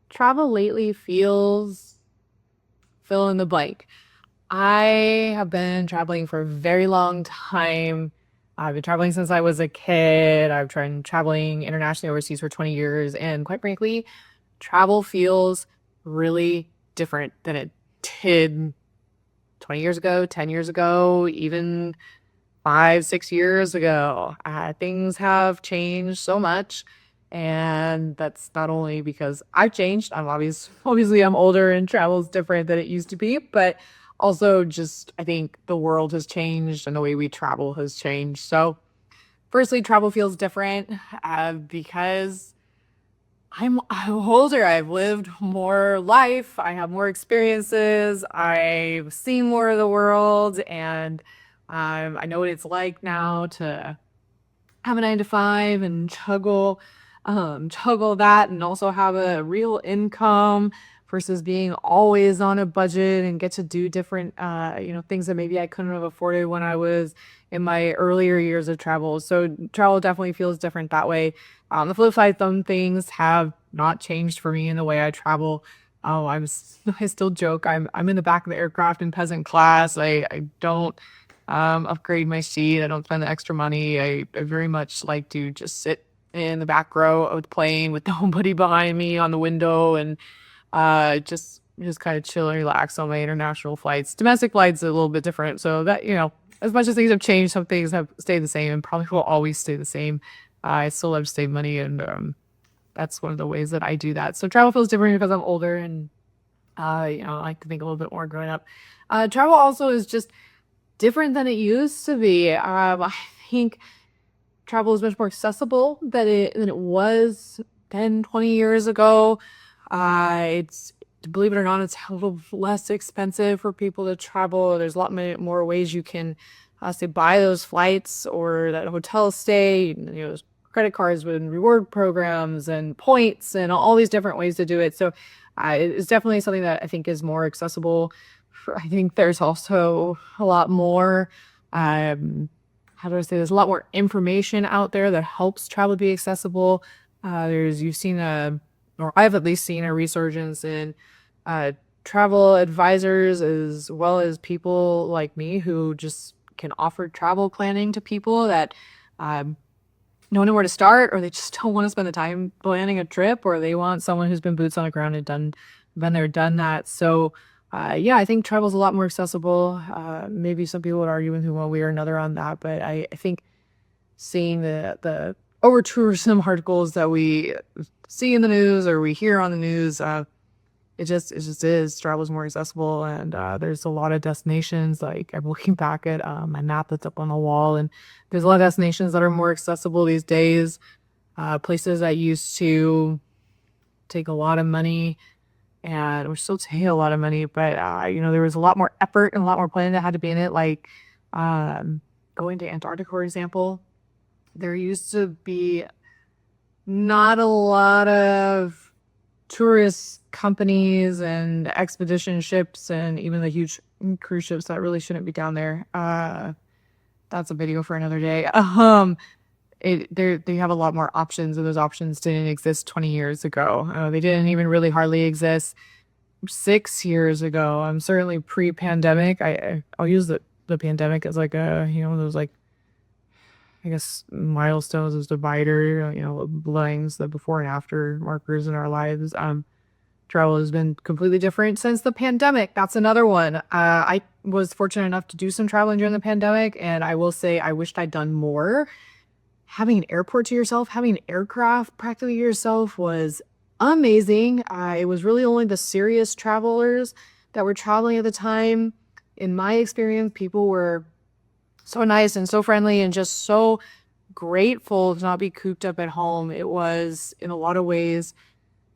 travel lately feels fill in the blank. I have been traveling for a very long time. I've been traveling since I was a kid. I've tried traveling internationally overseas for 20 years. And quite frankly, travel feels really different than it did 20 years ago, 10 years ago, even 5, 6 years ago. Things have changed so much. And that's not only because I've changed. Obviously I'm older and travel's different than it used to be, but also just I think the world has changed and the way we travel has changed. So firstly, travel feels different because I'm older. I've lived more life. I have more experiences. I've seen more of the world, and I know what it's like now to have a 9 to 5 and juggle that and also have a real income versus being always on a budget and get to do different, things that maybe I couldn't have afforded when I was in my earlier years of travel. So travel definitely feels different that way. On the flip side, some things have not changed for me in the way I travel. I still joke. I'm in the back of the aircraft in peasant class. I don't upgrade my seat. I don't spend the extra money. I very much like to just sit in the back row of the plane with nobody behind me on the window and just kind of chill and relax on my international flights. Domestic flights are a little bit different. So that, as much as things have changed, some things have stayed the same and probably will always stay the same. I still love to save money and that's one of the ways that I do that. So travel feels different because I'm older and I like to think a little bit more growing up. Travel also is just different than it used to be. I think travel is much more accessible than it was 10, 20 years ago. It's believe it or not, it's a little less expensive for people to travel. There's a lot more ways you can say buy those flights or that hotel stay. Credit cards with reward programs and points and all these different ways to do it. So it's definitely something that I think is more accessible. I think there's also a lot more how do I say there's a lot more information out there that helps travel be accessible. You've seen or I've at least seen a resurgence in uh, travel advisors as well as people like me who just can offer travel planning to people that um, don't know where to start, or they just don't want to spend the time planning a trip, or they want someone who's been boots on the ground and been there, done that. So, yeah, I think travel's a lot more accessible. Maybe some people would argue with me one way or another on that, but I think seeing the over tourism articles that we see in the news or we hear on the news, it just is travel's more accessible, and there's a lot of destinations. Like I'm looking back at my map that's up on the wall, and there's a lot of destinations that are more accessible these days. Places that used to take a lot of money and we're still taking a lot of money, but there was a lot more effort and a lot more planning that had to be in it. Like um, going to Antarctica, for example, there used to be not a lot of tourist companies and expedition ships and even the huge cruise ships that really shouldn't be down there. That's a video for another day. They have a lot more options, and those options didn't exist 20 years ago. They didn't even really hardly exist 6 years ago. I'm certainly pre-pandemic. I'll use the pandemic as like a those like I guess milestones as divider, lines, the before and after markers in our lives. Travel has been completely different since the pandemic. That's another one. I was fortunate enough to do some traveling during the pandemic, and I will say I wished I'd done more. Having an airport to yourself, having an aircraft practically to yourself was amazing. It was really only the serious travelers that were traveling at the time. In my experience, people were so nice and so friendly and just so grateful to not be cooped up at home. It was, in a lot of ways,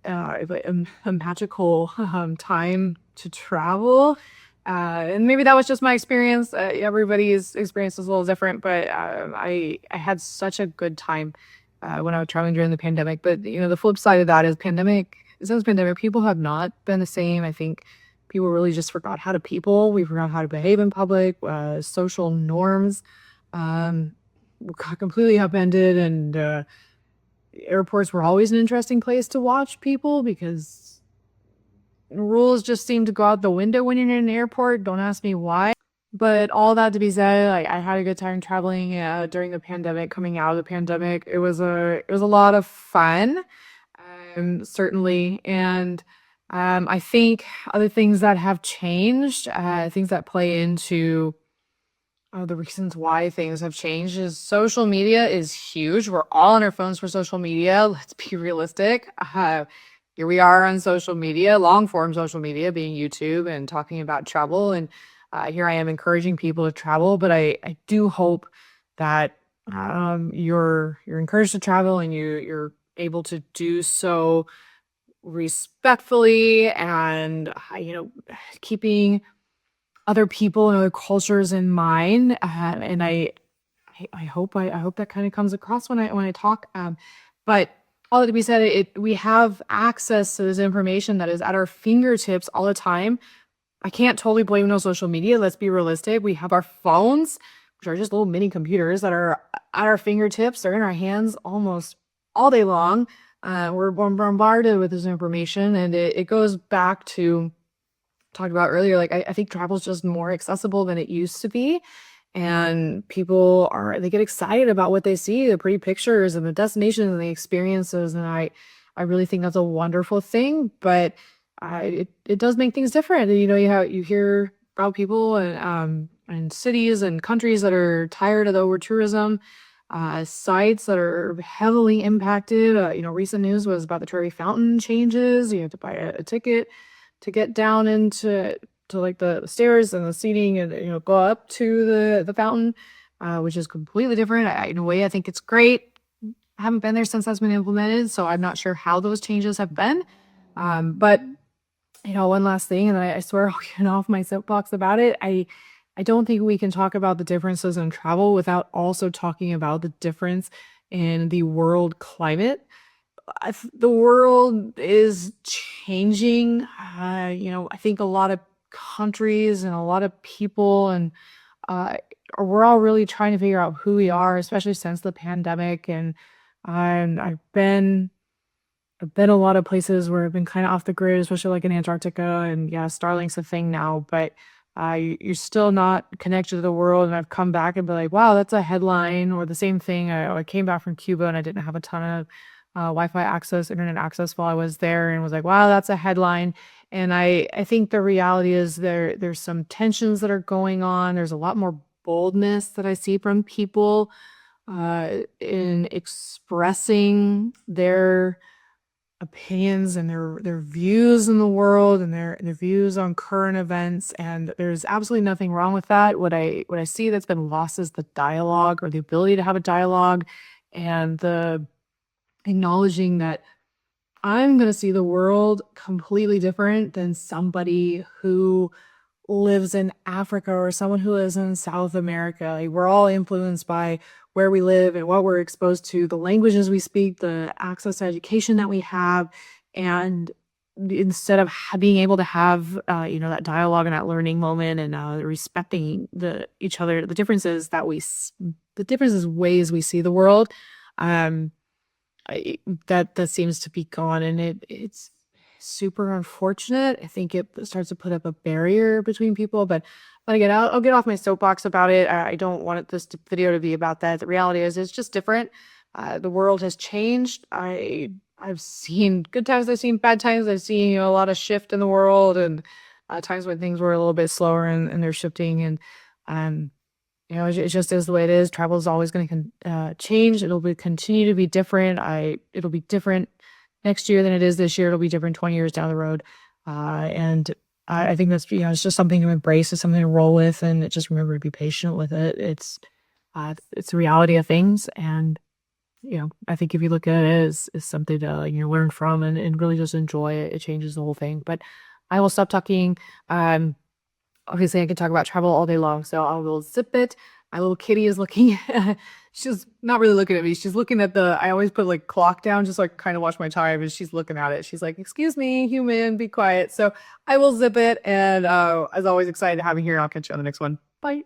a magical time to travel. And maybe that was just my experience. Everybody's experience is a little different, but I had such a good time when I was traveling during the pandemic. But the flip side of that is since pandemic, people have not been the same. I think people really just forgot how to people. We forgot how to behave in public. Social norms um, got completely upended, and airports were always an interesting place to watch people because rules just seem to go out the window when you're in an airport. Don't ask me why. But all that to be said, like I had a good time traveling during the pandemic, coming out of the pandemic. It was a lot of fun, certainly. And I think other things that have changed, things that play into the reasons why things have changed is social media is huge. We're all on our phones for social media. Let's be realistic. Here we are on social media, long form social media, being YouTube and talking about travel. And here I am encouraging people to travel. But I do hope that you're encouraged to travel and you're able to do so respectfully and keeping other people and other cultures in mind. And I hope that kind of comes across when I talk. But all that to be said, we have access to this information that is at our fingertips all the time. I can't totally blame it on social media. Let's be realistic. We have our phones, which are just little mini computers that are at our fingertips. They're in our hands almost all day long. We're bombarded with this information, and it goes back to talked about earlier. Like I think travel is just more accessible than it used to be, and they get excited about what they see, the pretty pictures and the destinations and the experiences, and I really think that's a wonderful thing. But it does make things different. And, you hear about people and cities and countries that are tired of the over tourism, sites that are heavily impacted. Recent news was about the Trevi Fountain changes. You have to buy a ticket to get down into like the stairs and the seating and go up to the fountain, which is completely different. In a way, I think it's great. I haven't been there since that's been implemented, so I'm not sure how those changes have been. But one last thing, and I swear I'll get off my soapbox about it. I don't think we can talk about the differences in travel without also talking about the difference in the world climate. The world is changing. I think a lot of countries and a lot of people uh, we're all really trying to figure out who we are, especially since the pandemic. And I've been a lot of places where I've been kind of off the grid, especially like in Antarctica. And yeah, Starlink's a thing now, but you're still not connected to the world. And I've come back and be like, wow, that's a headline. Or the same thing. I came back from Cuba and I didn't have a ton of Wi-Fi access, internet access while I was there, and was like, wow, that's a headline. And I think the reality is there's some tensions that are going on. There's a lot more boldness that I see from people in expressing their opinions and their views in the world and their views on current events. And there's absolutely nothing wrong with that. What I see that's been lost is the dialogue, or the ability to have a dialogue, and the acknowledging that I'm going to see the world completely different than somebody who lives in Africa or someone who lives in South America. Like, we're all influenced by where we live and what we're exposed to, the languages we speak, the access to education that we have. And instead of being able to have, that dialogue and that learning moment, and respecting each other, the differences ways we see the world, um, that seems to be gone, and it's super unfortunate. I think it starts to put up a barrier between people. But again, I'll get off my soapbox about it. I don't want this video to be about that. The reality is, it's just different. The world has changed. I've seen good times. I've seen bad times. I've seen a lot of shift in the world, and times when things were a little bit slower and they're shifting. And um, it just is the way it is. Travel is always going to change. Continue to be different. It'll be different next year than it is this year. It'll be different 20 years down the road. And I think that's, it's just something to embrace. It's something to roll with, and just remember to be patient with it. It's the reality of things. And, I think if you look at it as something to, learn from, and really just enjoy it, it changes the whole thing. But I will stop talking. Obviously I could talk about travel all day long, so I will zip it. My little kitty is looking she's not really looking at me. She's looking at I always put like clock down, just like kind of watch my time, and she's looking at it. She's like, excuse me, human, be quiet. So I will zip it. And as always, excited to have you here, and I'll catch you on the next one. Bye.